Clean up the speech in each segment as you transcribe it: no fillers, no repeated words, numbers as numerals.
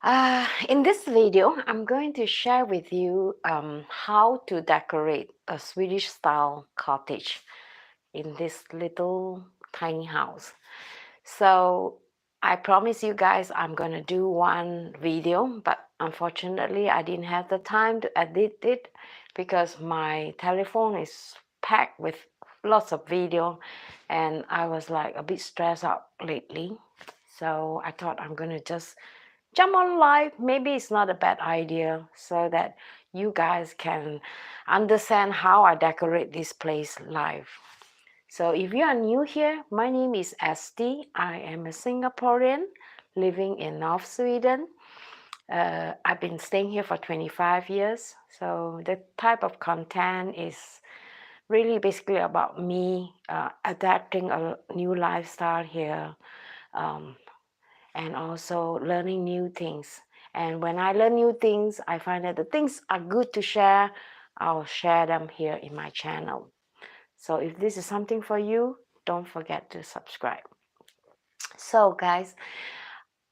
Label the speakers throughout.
Speaker 1: In this video, I'm going to share with you how to decorate a Swedish style cottage in this little tiny house. So I promise you guys I'm going to do one video, but unfortunately I didn't have the time to edit it because my telephone is packed with lots of video and I was like a bit stressed out lately. So I thought I'm going to just jump on live. Maybe it's not a bad idea so that you guys can understand how I decorate this place live. So if you are new here, my name is Esti. I am a Singaporean living in North Sweden. I've been staying here for 25 years. So the type of content is really basically about me adapting a new lifestyle here, um, and also learning new things. And when I learn new things, I find that the things are good to share. I'll share them here in my channel. So if this is something for you, don't forget to subscribe. So guys,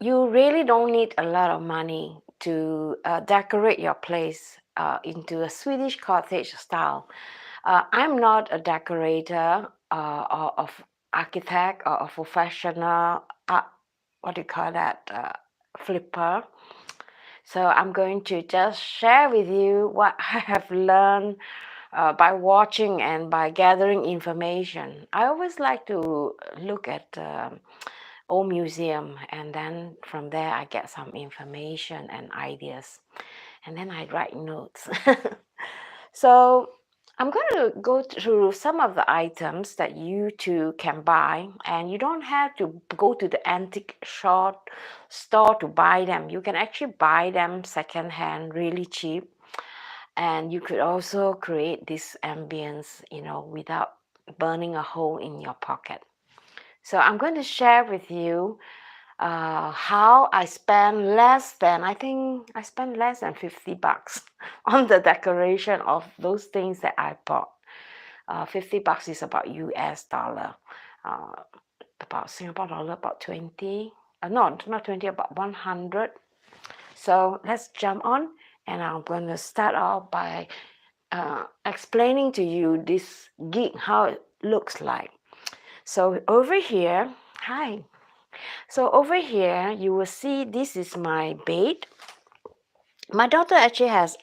Speaker 1: you really don't need a lot of money to decorate your place into a Swedish cottage style. I'm not a decorator or of architect or a professional, what do you call that, flipper. So I'm going to just share with you what I have learned by watching and by gathering information. I always like to look at old museum, and then from there I get some information and ideas, and then I write notes. So I'm going to go through some of the items that you too can buy, and you don't have to go to the antique shop store to buy them. You can actually buy them secondhand really cheap, and you could also create this ambience, without burning a hole in your pocket. So I'm going to share with you how I spend less than, I think I spent less than 50 bucks on the decoration of those things that I bought. 50 bucks is about US dollar, uh, about Singapore dollar, about 20, no, not 20, about 100. So let's jump on, and I'm going to start off by explaining to you this gig, how it looks like. So over here, hi. So over here, you will see this is my bed. My daughter actually has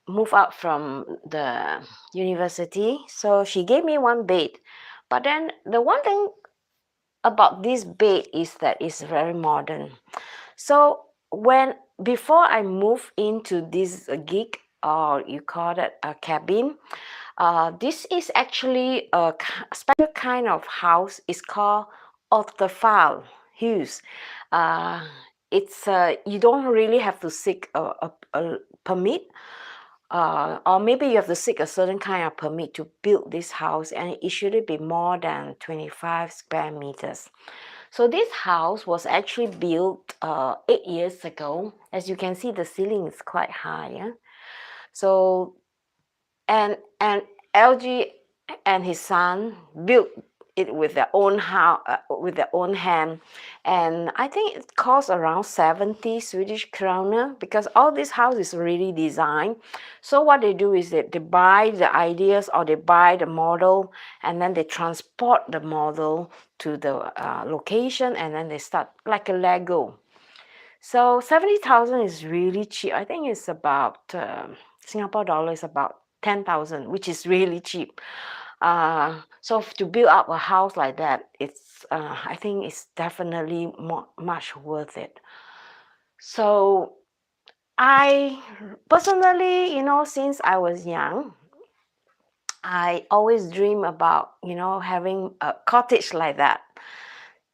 Speaker 1: moved out from the university, so she gave me one bed. But then the one thing about this bed is that it's very modern. So before I move into this gig, or you call it a cabin, this is actually a special kind of house. It's called autofile house. Uh, it's you don't really have to seek a permit, or maybe you have to seek a certain kind of permit to build this house, and it shouldn't be more than 25 square meters. So this house was actually built 8 years ago. As you can see, the ceiling is quite high. Yeah? So and LG and his son built it with their own house, with their own hand, and I think it cost around 70 Swedish krona, because all this house is really designed. So what they do is that they buy the ideas, or they buy the model, and then they transport the model to the location, and then they start like a Lego. So 70,000 is really cheap. I think it's about Singapore dollar is about 10,000, which is really cheap. So to build up a house like that, it's I think it's definitely much worth it. So I personally, since I was young, I always dream about, having a cottage like that.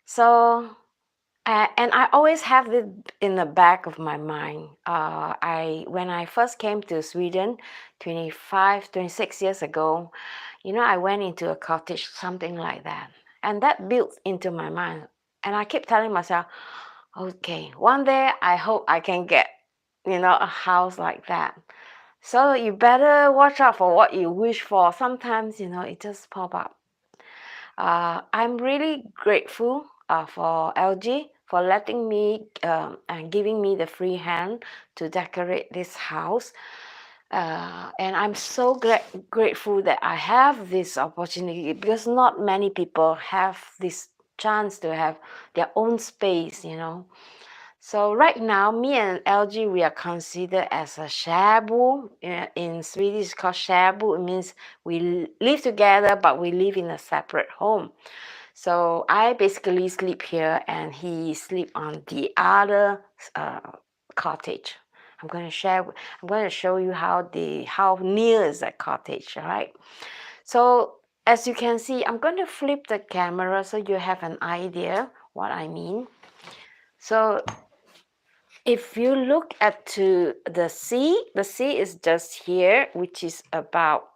Speaker 1: So and I always have it in the back of my mind. When I first came to Sweden 26 years ago, I went into a cottage, something like that. And that built into my mind. And I keep telling myself, okay, one day I hope I can get, a house like that. So you better watch out for what you wish for. Sometimes, it just pop up. I'm really grateful for LG for letting me and giving me the free hand to decorate this house. And I'm so grateful that I have this opportunity, because not many people have this chance to have their own space, you know. So right now, me and LG, we are considered as a shabu. In Swedish, it's called shabu. It means we live together, but we live in a separate home. So I basically sleep here, and he sleep on the other cottage. I'm going to share. I'm going to show you how near is that cottage. All right. So as you can see, I'm going to flip the camera so you have an idea what I mean. So if you look at to the sea is just here, which is about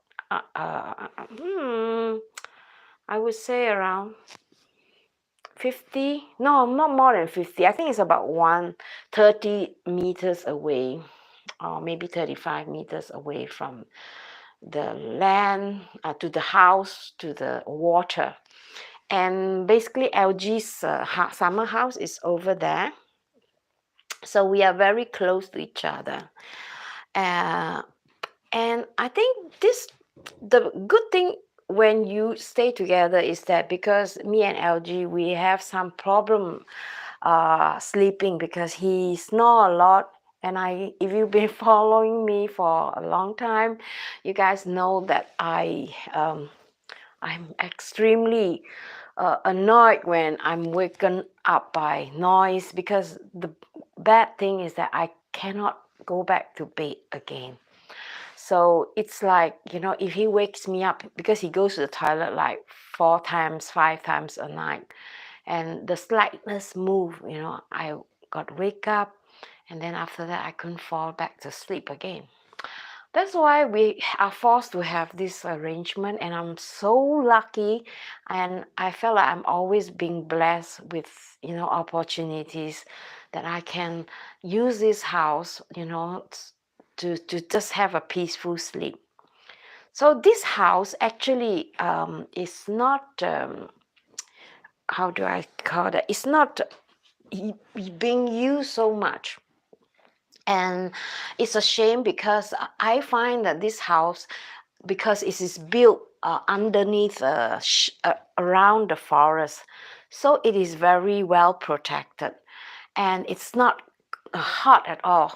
Speaker 1: I would say around 50, no, not more than 50. I think it's about 130 meters away, or maybe 35 meters away from the land, to the house, to the water. And basically LG's summer house is over there. So we are very close to each other. And I think the good thing when you stay together is that, because me and LG, we have some problem sleeping, because he snore a lot. And if you've been following me for a long time, you guys know that I'm extremely annoyed when I'm waken up by noise, because the bad thing is that I cannot go back to bed again. So it's like, you know, if he wakes me up, because he goes to the toilet like 4 times, 5 times a night, and the slightest move, you know, I got wake up, and then after that I couldn't fall back to sleep again. That's why we are forced to have this arrangement, and I'm so lucky, and I feel like I'm always being blessed with, you know, opportunities that I can use this house, you know, to just have a peaceful sleep. So this house actually is not, how do I call that? It's not being used so much. And it's a shame, because I find that this house, because it is built underneath around the forest, so it is very well protected, and it's not hot at all.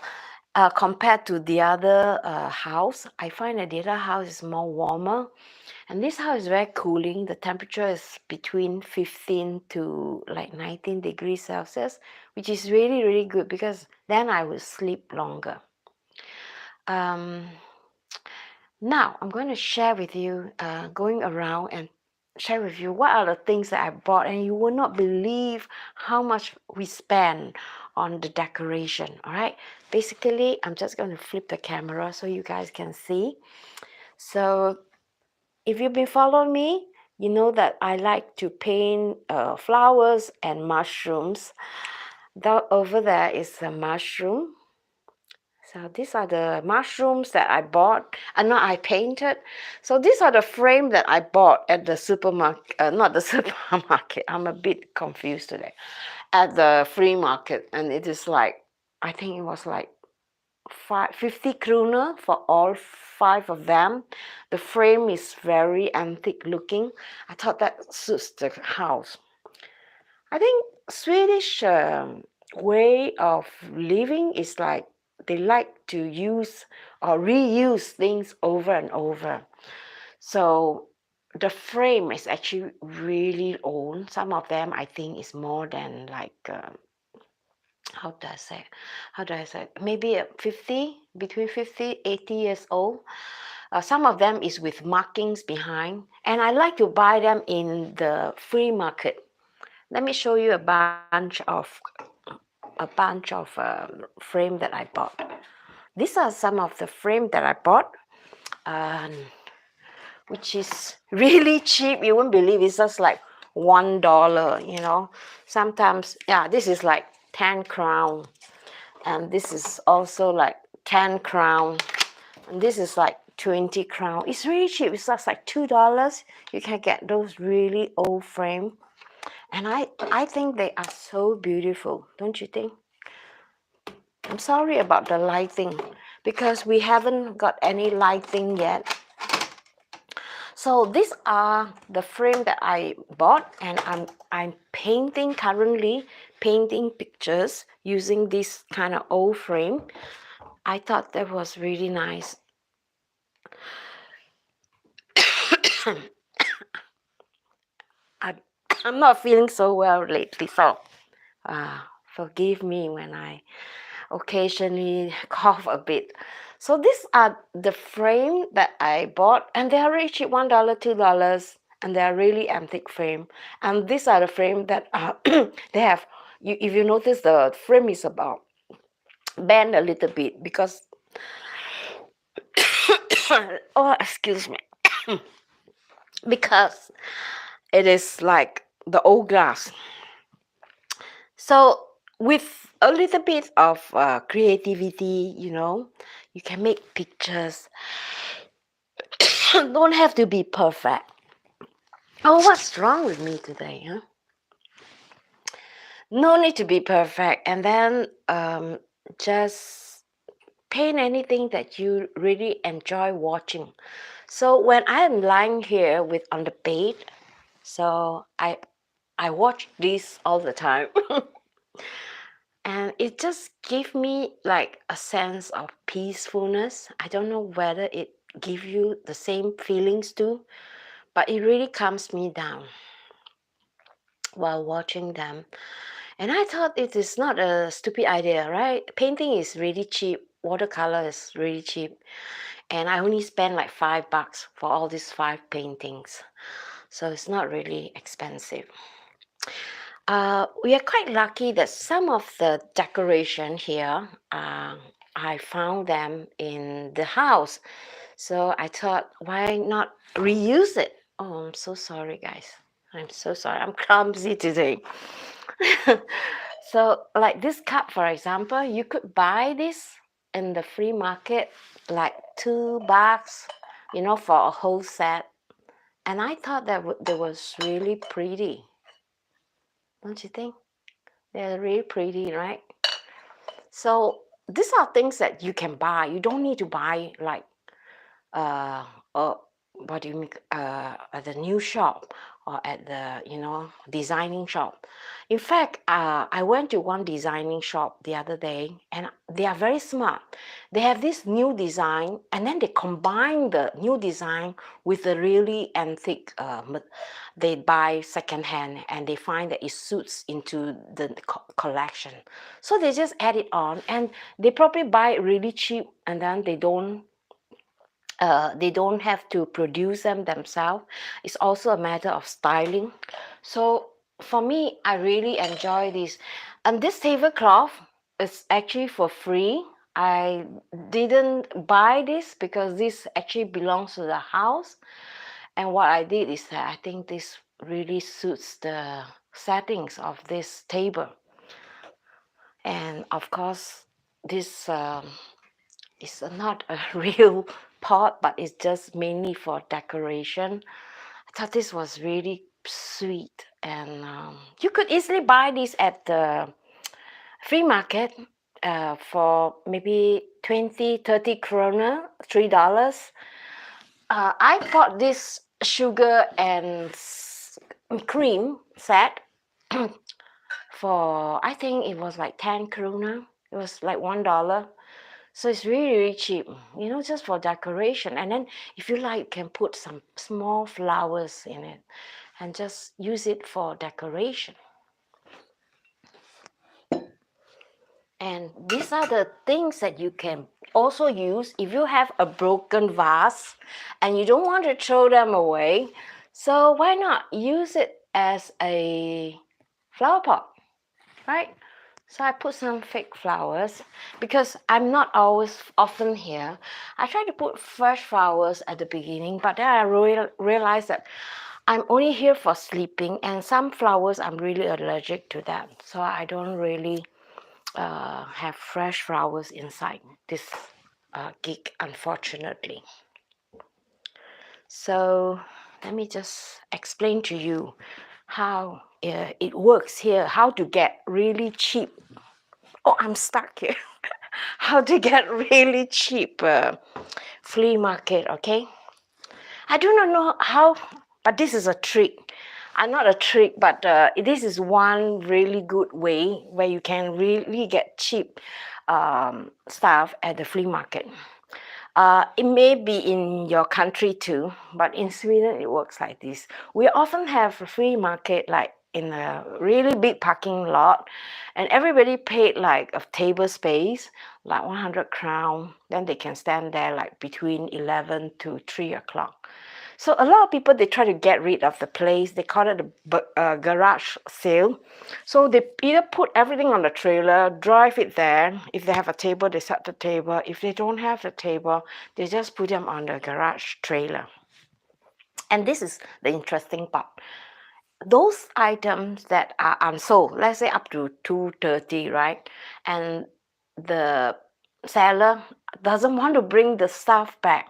Speaker 1: Compared to the other house, I find that the other house is more warmer, and this house is very cooling. The temperature is between 15 to like 19 degrees Celsius, which is really, really good, because then I will sleep longer. Now I'm going to share with you, going around and share with you what are the things that I bought, and you will not believe how much we spend on the decoration. All right, basically I'm just going to flip the camera so you guys can see. So if you've been following me, you know that I like to paint flowers and mushrooms. That over there is a mushroom. So these are the mushrooms that I bought, and no, I painted. So these are the frame that I bought at the supermarket, not the supermarket. I'm a bit confused today. At the free market, and it is like, I think it was like 50 kroner for all 5 of them. The frame is very antique looking. I thought that suits the house. I think Swedish way of living is like, they like to use or reuse things over and over. So the frame is actually really old. Some of them I think is more than like how do I say, maybe 50, between 50, 80 years old. Some of them is with markings behind, and I like to buy them in the free market. Let me show you a bunch of frame that I bought. These are some of the frame that I bought, which is really cheap. You won't believe it's just like $1. You know, sometimes, yeah, this is like 10 crown, and this is also like 10 crown, and this is like 20 crown. It's really cheap. It's just like $2. You can get those really old frame. And I think they are so beautiful, don't you think? I'm sorry about the lighting because we haven't got any lighting yet. So these are the frame that I bought, and I'm painting currently, painting pictures using this kind of old frame. I thought that was really nice. I'm not feeling so well lately, so forgive me when I occasionally cough a bit. So these are the frame that I bought, and they are really cheap, $1, $2, and they are really antique frame. And these are the frame that they have. If you notice, the frame is about bent a little bit because oh, excuse me, because it is like the old glass. So with a little bit of creativity, you can make pictures. Don't have to be perfect. Oh, what's wrong with me today, huh? No need to be perfect. And then just paint anything that you really enjoy watching. So when I am lying here on the bed, so I watch this all the time. And it just gives me like a sense of peacefulness. I don't know whether it gives you the same feelings too, but it really calms me down while watching them. And I thought it is not a stupid idea, right? Painting is really cheap. Watercolor is really cheap. And I only spent like $5 for all these 5 paintings. So it's not really expensive. We are quite lucky that some of the decoration here, I found them in the house. So I thought, why not reuse it? Oh, I'm so sorry, guys. I'm so sorry. I'm clumsy today. So, like this cup, for example, you could buy this in the free market, like $2, for a whole set. And I thought that was really pretty. Don't you think? They're really pretty, right? So these are things that you can buy. You don't need to buy like uh, what do you mean, at the new shop or at the designing shop. In fact, I went to one designing shop the other day, and they are very smart. They have this new design, and then they combine the new design with the really antique. They buy secondhand, and they find that it suits into the collection. So they just add it on, and they probably buy it really cheap, and then they don't have to produce them themselves. It's also a matter of styling. So for me, I really enjoy this. And this tablecloth is actually for free. I didn't buy this because this actually belongs to the house. And what I did is that I think this really suits the settings of this table. And of course, this it's not a real pot, but it's just mainly for decoration. I thought this was really sweet, and you could easily buy this at the free market for maybe 20, 30 kroner, $3. I bought this sugar and cream set for, I think it was like 10 kroner. It was like $1. So it's really, really cheap, just for decoration. And then if you like, you can put some small flowers in it and just use it for decoration. And these are the things that you can also use if you have a broken vase and you don't want to throw them away. So why not use it as a flower pot, right? So I put some fake flowers because I'm not always often here. I try to put fresh flowers at the beginning, but then I realized that I'm only here for sleeping, and some flowers I'm really allergic to that. So I don't really have fresh flowers inside this gig, unfortunately. So let me just explain to you how it works here, how to get really cheap. Oh, I'm stuck here. How to get really cheap flea market, okay? I do not know how, but this is a trick. Not a trick, but this is one really good way where you can really get cheap stuff at the flea market. It may be in your country too, but in Sweden it works like this. We often have a flea market like in a really big parking lot, and everybody paid like a table space, like 100 crown. Then they can stand there like between 11 to 3 o'clock. So a lot of people, they try to get rid of the place. They call it a garage sale. So they either put everything on the trailer, drive it there. If they have a table, they set the table. If they don't have the table, they just put them on the garage trailer. And this is the interesting part. Those items that are unsold, let's say up to 230, right? And the seller doesn't want to bring the stuff back.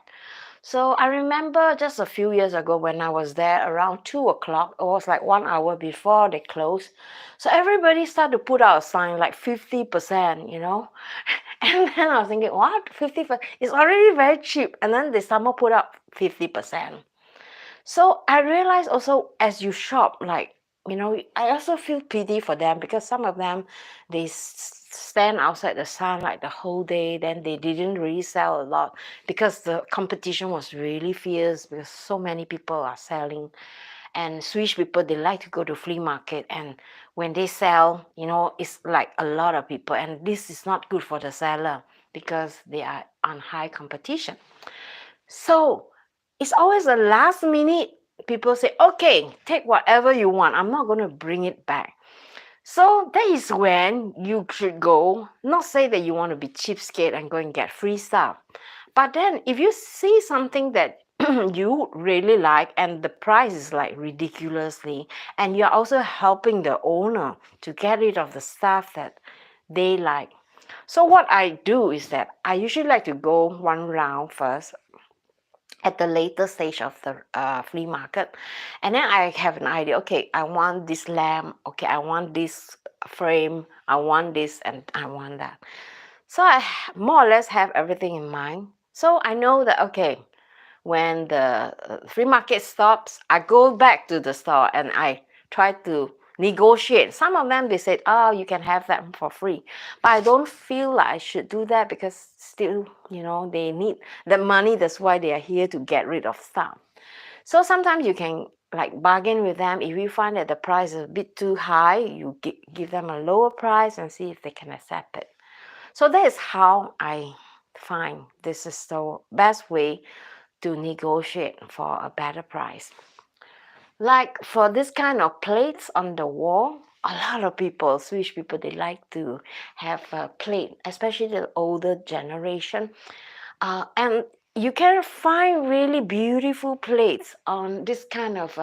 Speaker 1: So I remember just a few years ago when I was there around 2 o'clock, it was like 1 hour before they closed. So everybody started to put out a sign like 50%, you know. And then I was thinking, what? 50%? It's already very cheap. And then they somehow put up 50%. So I realized also as you shop, like, you know, I also feel pity for them because some of them, they stand outside the sun like the whole day, then they didn't really sell a lot because the competition was really fierce because so many people are selling. And Swedish people, they like to go to flea market, and when they sell, you know, it's like a lot of people, and this is not good for the seller because they are on high competition. So it's always the last minute people say, okay, take whatever you want. I'm not going to bring it back. So that is when you should go, not say that you want to be cheapskate and go and get free stuff. But then if you see something that you really like and the price is like ridiculously, and you're also helping the owner to get rid of the stuff that they like. So what I do is that I usually like to go one round first at the later stage of the flea market, and then I have an idea. Okay, I want this lamp. Okay, I want this frame. I want this, and I want that. So I more or less have everything in mind. So I know that okay, when the free market stops, I go back to the store and I try to negotiate. Some of them, they said, oh, you can have that for free. But I don't feel like I should do that because still, you know, they need the money. That's why they are here to get rid of stuff. So sometimes you can like bargain with them. If you find that the price is a bit too high, you give them a lower price and see if they can accept it. So that is how I find this is the best way to negotiate for a better price. Like for this kind of plates on the wall, a lot of people, Swedish people, they like to have a plate, especially the older generation. And you can find really beautiful plates on this kind of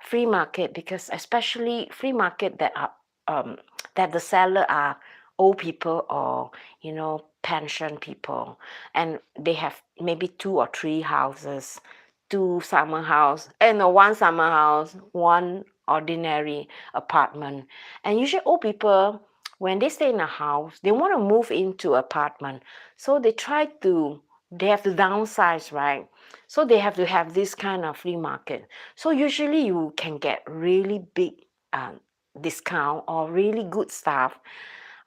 Speaker 1: free market, because especially free market that are that the seller are old people or, you know, pension people, and they have maybe 2 or 3 houses, 2 summer house, and one summer house, one ordinary apartment. And usually old people, when they stay in a house, they want to move into apartment, so they have to downsize, right? So they have to have this kind of flea market. So usually you can get really big discount or really good stuff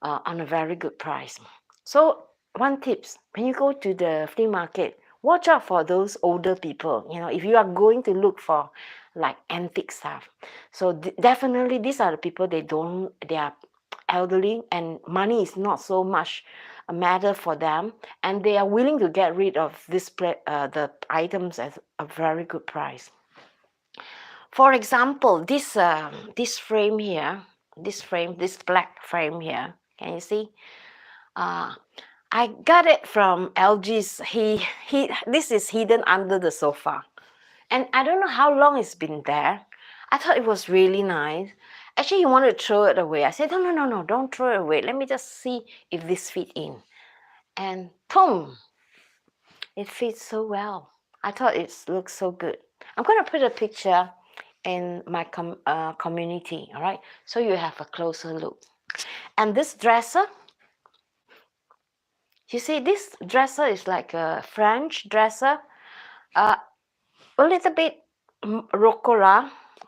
Speaker 1: on a very good price. So one tips, when you go to the flea market, watch out for those older people. You know, if you are going to look for like antique stuff, so definitely these are the people, they are elderly and money is not so much a matter for them, and they are willing to get rid of the items at a very good price. For example, this frame here, this black frame here, can you see? I got it from LG's. This is hidden under the sofa, and I don't know how long it's been there. I thought it was really nice. Actually, he wanted to throw it away. I said, no, don't throw it away. Let me just see if this fit in. And boom, it fits so well. I thought it looks so good. I'm going to put a picture in my community. All right, so you have a closer look. And this dresser, you see, this dresser is like a French dresser, a little bit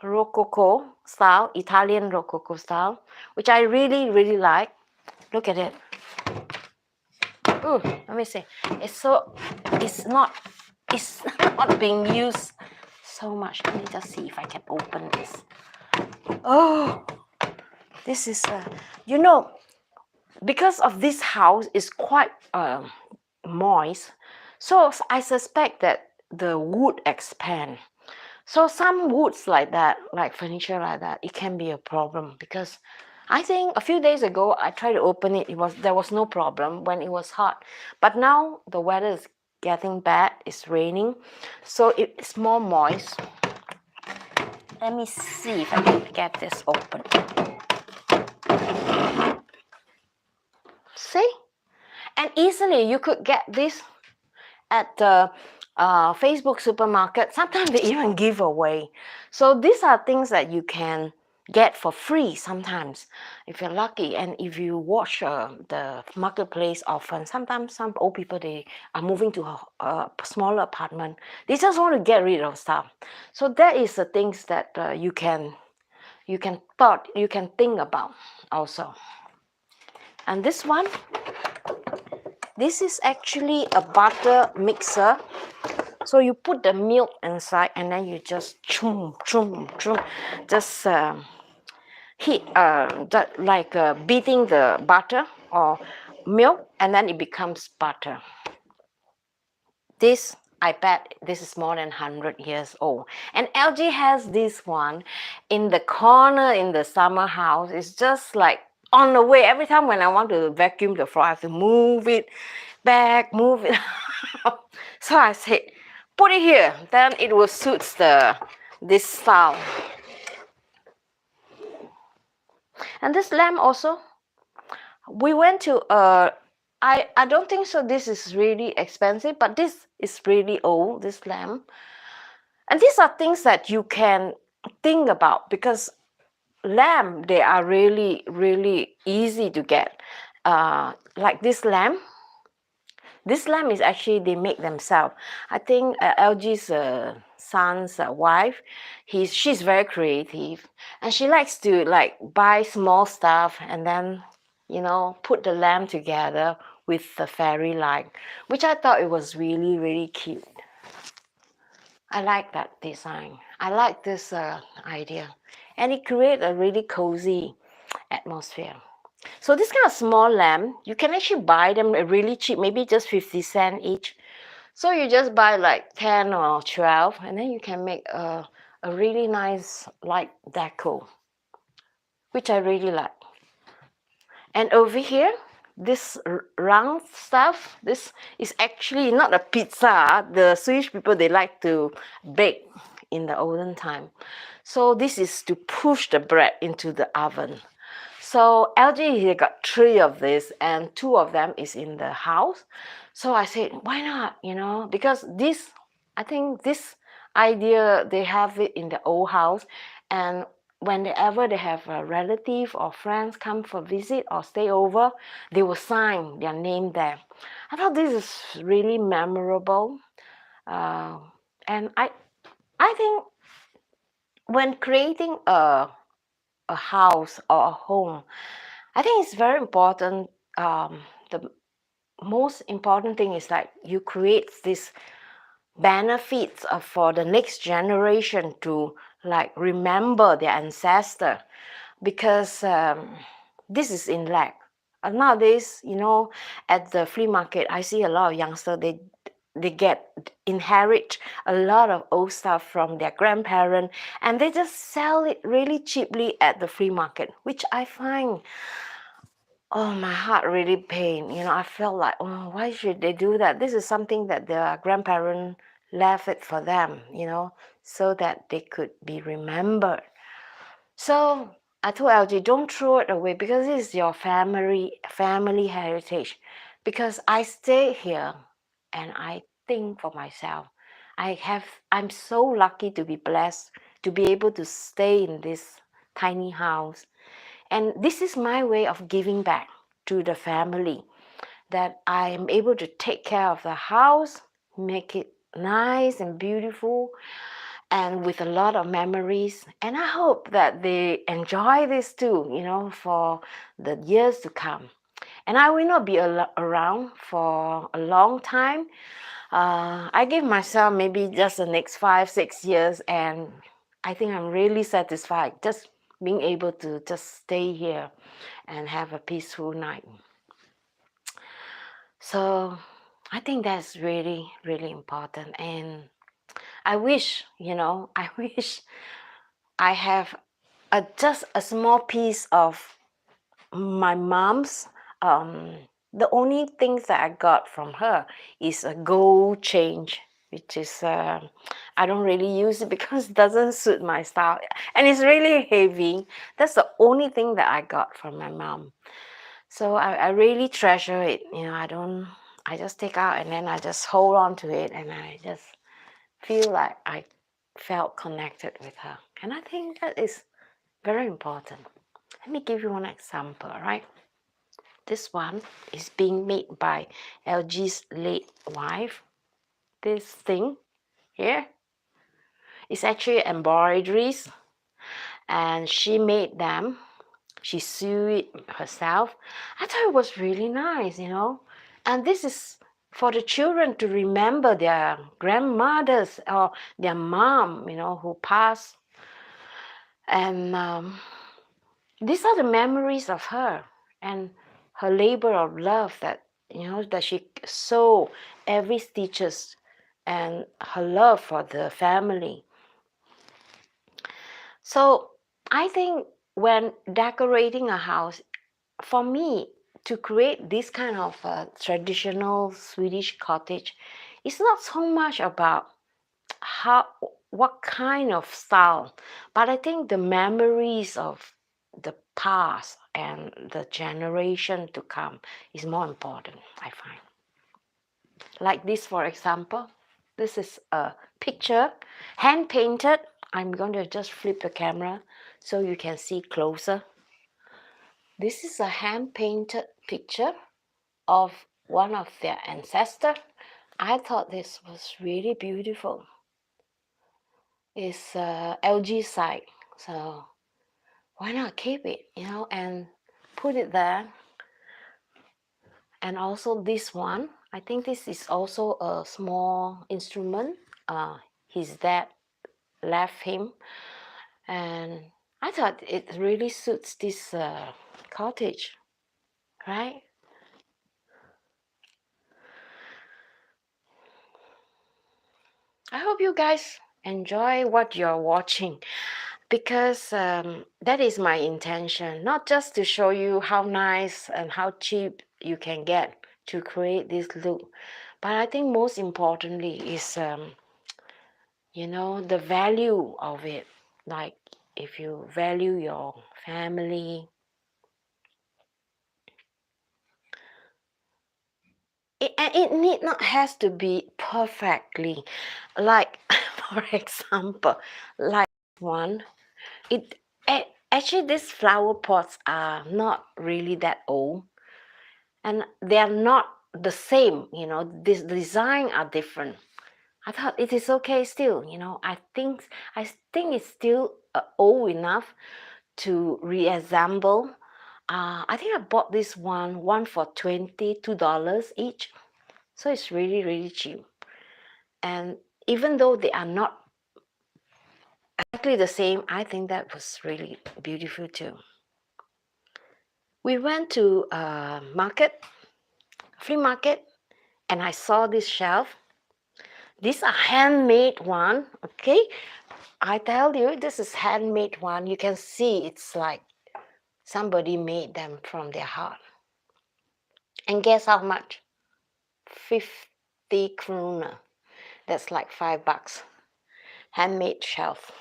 Speaker 1: rococo style, Italian rococo style, which I really, really like. Look at it. Ooh, let me see. It's not being used so much. Let me just see if I can open this. Oh, this is you know, because of this house is quite moist, so I suspect that the wood expand. So some woods like that, like furniture like that, it can be a problem, because I think a few days ago I tried to open it. There was no problem when it was hot, but now the weather is getting bad. It's raining, so it's more moist. Let me see if I can get this open. See? And easily you could get this at the Facebook supermarket. Sometimes they even give away. So these are things that you can get for free sometimes if you're lucky. And if you watch the marketplace often, sometimes some old people, they are moving to a smaller apartment. They just want to get rid of stuff. So that is the things that you can think about also. And this one, this is actually a butter mixer. So you put the milk inside and then you just just heat, like beating the butter or milk, and then it becomes butter. This, I bet this is more than 100 years old. And LG has this one in the corner in the summer house. It's just like on the way. Every time when I want to vacuum the floor, I have to move it back, move it. So I said, put it here, then it will suit this style. And this lamp also, we went to I don't think so this is really expensive, but this is really old, this lamp. And these are things that you can think about, because lamp, they are really, really easy to get. Like this lamp. This lamp is actually, they make themselves. I think LG's son's wife, she's very creative, and she likes to like buy small stuff and then, you know, put the lamp together with the fairy light, which I thought it was really, really cute. I like that design. I like this idea, and it creates a really cozy atmosphere. So this kind of small lamp, you can actually buy them really cheap, maybe just 50 cents each. So you just buy like 10 or 12, and then you can make a really nice light deco, which I really like. And over here, this round stuff, this is actually not a pizza. The Swedish people, they like to bake in the olden time. So this is to push the bread into the oven. So LG, he got 3 of this, and 2 of them is in the house. So I said, why not, you know, because this, I think this idea, they have it in the old house, and whenever they have a relative or friends come for visit or stay over, they will sign their name there. I thought this is really memorable. And I think when creating a house or a home, I think it's very important. The most important thing is like you create this benefits for the next generation to like remember their ancestor, because this is in lack. Nowadays, you know, at the flea market, I see a lot of youngsters, they inherit a lot of old stuff from their grandparents, and they just sell it really cheaply at the flea market, which I find, oh, my heart really pain. You know, I felt like, oh, why should they do that? This is something that their grandparents left it for them, you know, so that they could be remembered. So I told LG, don't throw it away, because this is your family heritage. Because I stay here and I think for myself, I'm so lucky to be blessed to be able to stay in this tiny house. And this is my way of giving back to the family, that I am able to take care of the house, make it nice and beautiful, and with a lot of memories. And I hope that they enjoy this too, for the years to come. And I will not be around for a long time. I give myself maybe just the next 5-6 years, and I think I'm really satisfied just being able to just stay here and have a peaceful night. So I think that's really, really important. And I wish, I wish I have just a small piece of my mom's. The only things that I got from her is a gold chain, which is I don't really use it because it doesn't suit my style, and it's really heavy. That's the only thing that I got from my mom. So I really treasure it. I just take out and then I just hold on to it, and I just feel like I felt connected with her. And I think that is very important. Let me give you one example, right? This one is being made by LG's late wife. This thing here is actually embroideries, and she made them. She sewed it herself. I thought it was really nice, And this is for the children to remember their grandmothers or their mom, who passed. And these are the memories of her and her labor of love, that that she sewed every stitches, and her love for the family. So I think when decorating a house, for me, to create this kind of traditional Swedish cottage, it's not so much about what kind of style, but I think the memories of the past and the generation to come is more important, I find. Like this, for example, this is a picture, hand painted. I'm going to just flip the camera so you can see closer. This is a hand painted picture of one of their ancestors. I thought this was really beautiful. It's LG site, so why not keep it, and put it there. And also this one, I think this is also a small instrument. His dad left him, and I thought it really suits this cottage, right? I hope you guys enjoy what you're watching, because that is my intention, not just to show you how nice and how cheap you can get to create this look, but I think most importantly is the value of it. Like, if you value your family, and it need not has to be perfectly, like for example, like one, actually these flower pots are not really that old, and they are not the same. This design are different. I thought it is okay still. I think it's still old enough to reassemble. I think I bought this one for $22 each. So it's really, really cheap. And even though they are not exactly the same, I think that was really beautiful too. We went to a flea market, and I saw this shelf. These are handmade one, okay? I tell you, this is handmade one. You can see it's like somebody made them from their heart. And guess how much? 50 krona. That's like $5. Handmade shelf.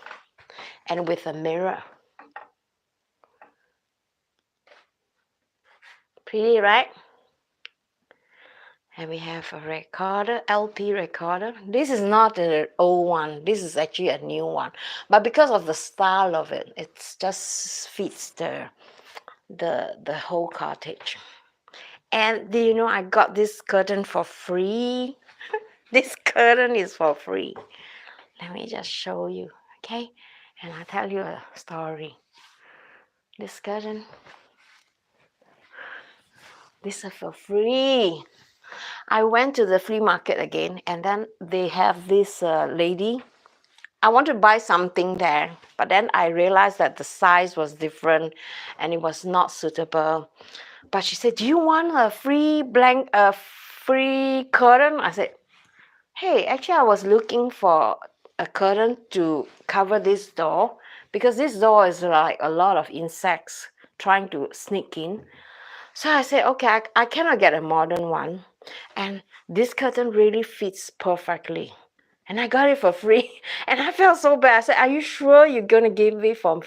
Speaker 1: And with a mirror. Pretty, right? And we have a recorder, LP recorder. This is not an old one. This is actually a new one. But because of the style of it, it just fits the whole cottage. And do you know I got this curtain for free? This curtain is for free. Let me just show you, okay? And I'll tell you a story. This curtain, this is for free. I went to the flea market again, and then they have this lady. I want to buy something there, but then I realized that the size was different and it was not suitable. But she said, "Do you want a free curtain?" I said, "Hey, actually, I was looking for a curtain to cover this door because this door is like a lot of insects trying to sneak in." So I said, "Okay, I cannot get a modern one." And this curtain really fits perfectly. And I got it for free. And I felt so bad. I said, "Are you sure you're going to give me for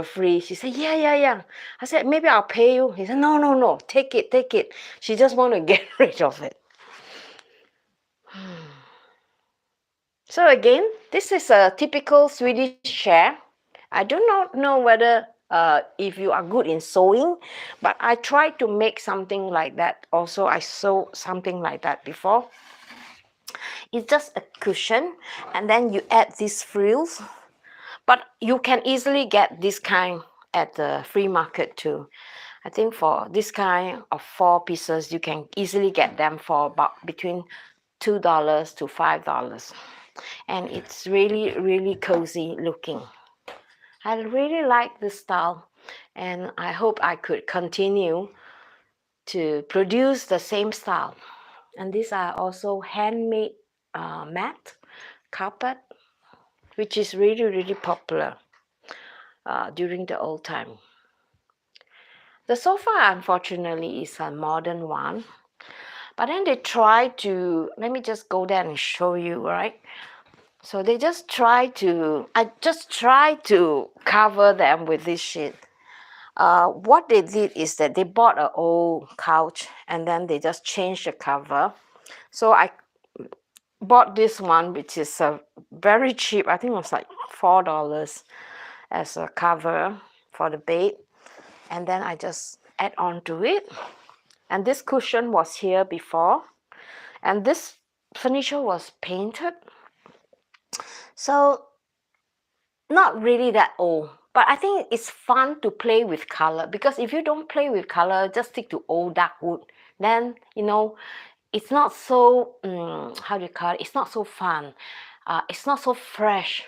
Speaker 1: free?" She said, "Yeah, yeah, yeah." I said, "Maybe I'll pay you." He said, "No, no, no. Take it, take it." She just want to get rid of it. So again, this is a typical Swedish chair. I do not know whether if you are good in sewing, but I tried to make something like that. Also, I sewed something like that before. It's just a cushion, and then you add these frills. But you can easily get this kind at the free market too. I think for this kind of 4 pieces, you can easily get them for about between $2 to $5. And it's really, really cozy looking. I really like this style, and I hope I could continue to produce the same style. And these are also handmade mat, carpet, which is really, really popular during the old time. The sofa, unfortunately, is a modern one. But then they try to, let me just go there and show you, right? So they just try to, I just try to cover them with this sheet. What they did is that they bought an old couch and then they just changed the cover. So I bought this one, which is very cheap. I think it was like $4 as a cover for the bed. And then I just add on to it. And this cushion was here before. And this furniture was painted. So not really that old, but I think it's fun to play with color, because if you don't play with color, just stick to old dark wood, then it's not so how do you call it, it's not so fun, it's not so fresh.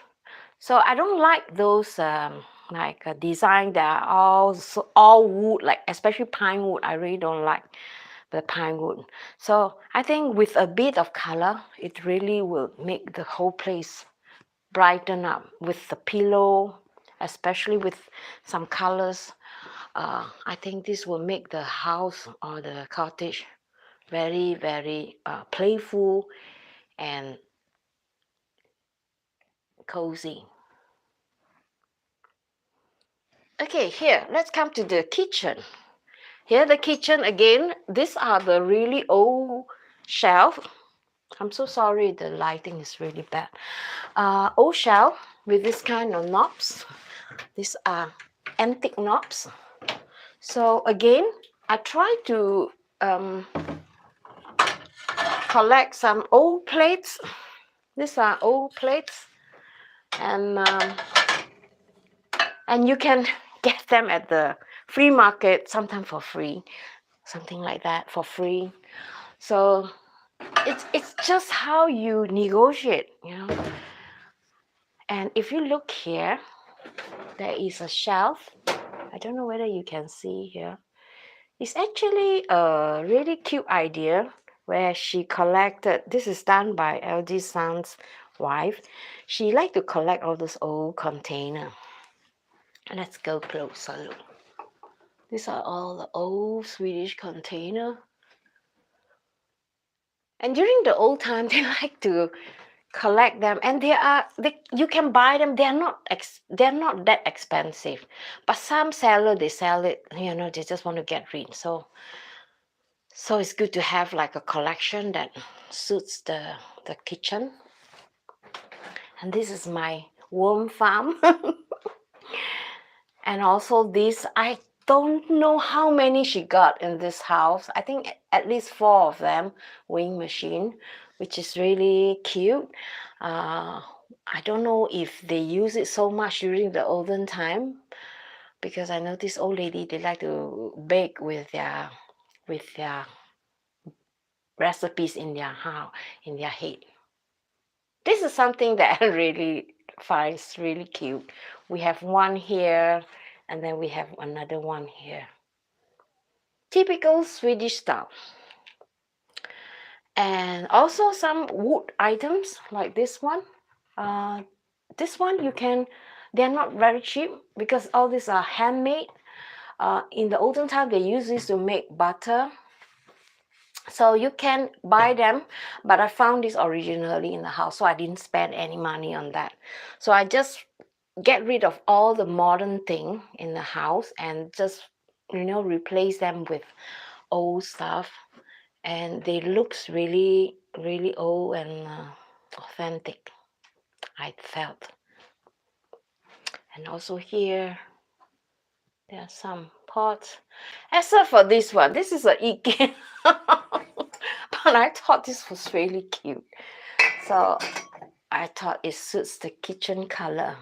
Speaker 1: So I don't like those like a design that are all wood, like especially pine wood. I really don't like the pine wood. So I think with a bit of color, it really will make the whole place brighten up. With the pillow, especially with some colors, I think this will make the house or the cottage very, very playful and cozy. Okay, here, let's come to the kitchen. Here, the kitchen again, these are the really old shelf. I'm so sorry, the lighting is really bad. Old shelf with this kind of knobs. These are antique knobs. So again, I try to collect some old plates. These are old plates, and you can get them at the free market, sometimes for free, something like that, for free. So it's just how you negotiate, And if you look here, there is a shelf. I don't know whether you can see here. It's actually a really cute idea where she collected. This is done by LG San's wife. She liked to collect all those old containers. Let's go closer look. These are all the old Swedish container. And during the old time, they like to collect them, and you can buy them. They're not that expensive, but some seller, they sell it. They just want to get rid. So So it's good to have like a collection that suits the kitchen. And this is my worm farm. And also this, I don't know how many she got in this house. I think at least 4 of them, weighing machine, which is really cute. I don't know if they use it so much during the olden time, because I know this old lady, they like to bake with their recipes in their house, in their head. This is something that I really find really cute. We have one here, and then we have another one here. Typical Swedish style. And also some wood items like this one. This one they're not very cheap because all these are handmade. In the olden time, they used this to make butter. So you can buy them, but I found this originally in the house, so I didn't spend any money on that. So I just get rid of all the modern thing in the house and just replace them with old stuff, and they looks really really old and authentic, I felt. And also here there are some pots, except for this one. This is a IKEA. But I thought this was really cute, so I thought it suits the kitchen color.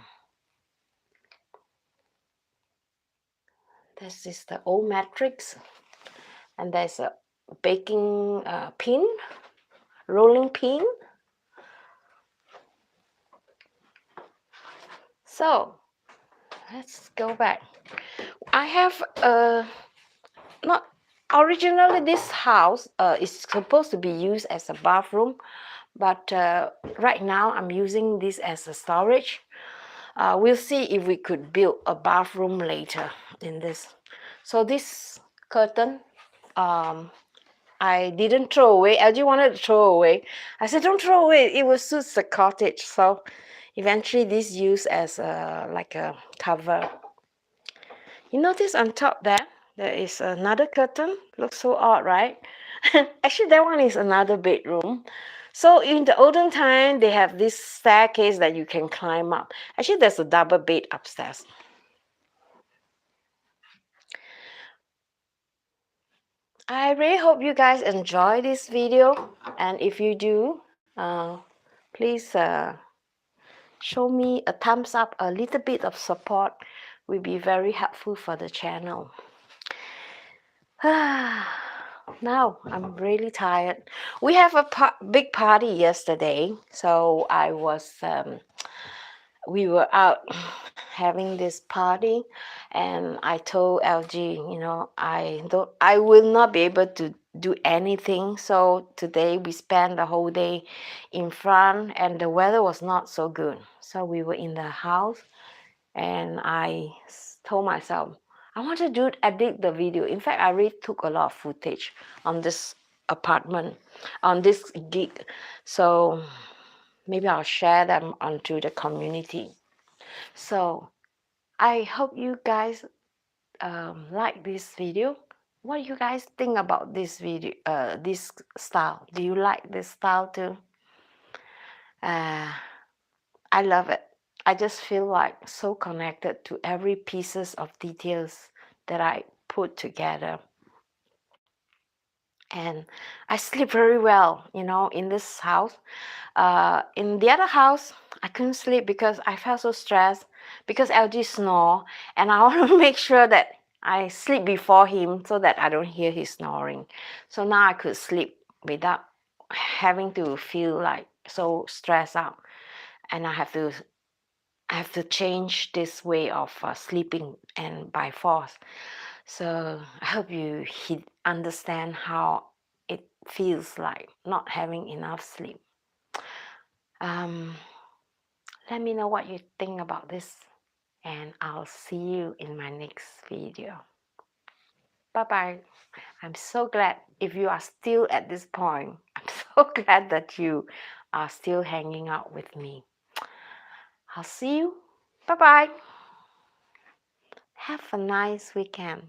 Speaker 1: This is the old matrix, and there's a baking pin, rolling pin. So let's go back. I have not originally this house is supposed to be used as a bathroom, but right now I'm using this as a storage. We'll see if we could build a bathroom later in this. So this curtain, I didn't throw away. LG wanted to throw away. I said, don't throw away. It will suit the cottage. So eventually this used as like a cover. You notice on top there is another curtain. Looks so odd, right? Actually, that one is another bedroom. So in the olden time, they have this staircase that you can climb up. Actually, there's a double bed upstairs. I really hope you guys enjoy this video. And if you do, please show me a thumbs up. A little bit of support will be very helpful for the channel. Now I'm really tired. We have a big party yesterday, so we were out having this party, and I told LG, I will not be able to do anything. So today we spent the whole day in front, and the weather was not so good. So we were in the house, and I told myself, I want to edit the video. In fact, I really took a lot of footage on this apartment, on this gig. So maybe I'll share them onto the community. So I hope you guys like this video. What do you guys think about this video, this style? Do you like this style too? I love it. I just feel like so connected to every pieces of details that I put together. And I sleep very well, in this house. In the other house, I couldn't sleep because I felt so stressed because LG snore, and I want to make sure that I sleep before him so that I don't hear his snoring. So now I could sleep without having to feel like so stressed out, and I have to change this way of sleeping and by force. So I hope you understand how it feels like not having enough sleep. Let me know what you think about this, and I'll see you in my next video. Bye bye. I'm so glad if you are still at this point. I'm so glad that you are still hanging out with me. I'll see you. Bye bye. Have a nice weekend.